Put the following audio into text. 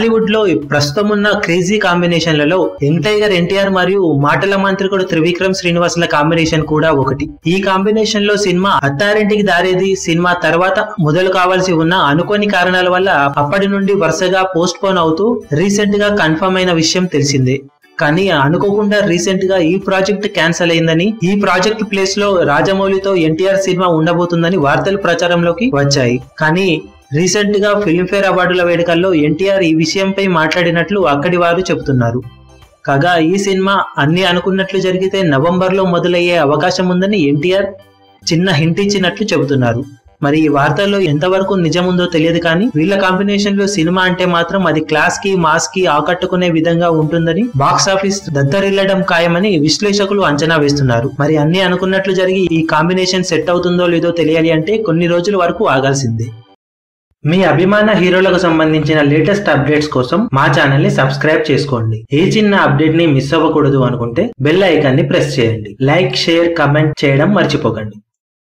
టాలీవుడ్ లో ప్రస్తుతం ఉన్న క్రేజీ కాంబినేషన్లలో యంగ్ టైగర్ ఎన్టీఆర్ మరియు మాటల మాంత్రికుడు త్రివిక్రమ్ శ్రీనివాసుల కాంబినేషన్ కూడా ఒకటి. ఈ కాంబినేషన్ లో సినిమా అత్తారింటికి దారేది సినిమా తర్వాత మొదలు కావాల్సి ఉన్న అనుకోని కారణాల వల్ల అప్పటి నుండి వరుసగా పోస్ట్ పోన్ అవుతూ రీసెంట్ గా కన్ఫర్మ్ అయిన విషయం తెలిసిందే. కానీ అనుకోకుండా రీసెంట్ గా ఈ ప్రాజెక్ట్ క్యాన్సిల్ అయిందని, ఈ ప్రాజెక్ట్ ప్లేస్ లో రాజమౌళితో ఎన్టీఆర్ సినిమా ఉండబోతుందని వార్తలు ప్రచారంలోకి వచ్చాయి. కానీ రీసెంట్ గా ఫిల్మ్ఫేర్ అవార్డుల వేడుకల్లో ఎన్టీఆర్ ఈ విషయంపై మాట్లాడినట్లు అక్కడి వారు చెబుతున్నారు. కాగా ఈ సినిమా అన్ని అనుకున్నట్లు జరిగితే నవంబర్ లో మొదలయ్యే అవకాశం ఉందని ఎన్టీఆర్ చిన్న హింట్ ఇచ్చినట్లు చెబుతున్నారు. మరి ఈ వార్తల్లో ఎంతవరకు నిజముందో తెలియదు, కానీ వీళ్ళ కాంబినేషన్ లో సినిమా అంటే మాత్రం అది క్లాస్ కి మాస్ కి ఆకట్టుకునే విధంగా ఉంటుందని, బాక్సాఫీస్ దద్దరిల్లడం ఖాయమని విశ్లేషకులు అంచనా వేస్తున్నారు. మరి అన్ని అనుకున్నట్లు జరిగి ఈ కాంబినేషన్ సెట్ అవుతుందో లేదో తెలియాలి అంటే కొన్ని రోజుల వరకు ఆగాల్సిందే. మీ అభిమాన హీరోలకు సంబంధించిన లేటెస్ట్ అప్డేట్స్ కోసం మా ఛానల్ ని సబ్స్క్రైబ్ చేసుకోండి. ఏ చిన్న అప్డేట్ ని మిస్ అవ్వకూడదు అనుకుంటే బెల్ ఐకాన్ ని ప్రెస్ చేయండి. లైక్, షేర్, కమెంట్ చేయడం మర్చిపోకండి.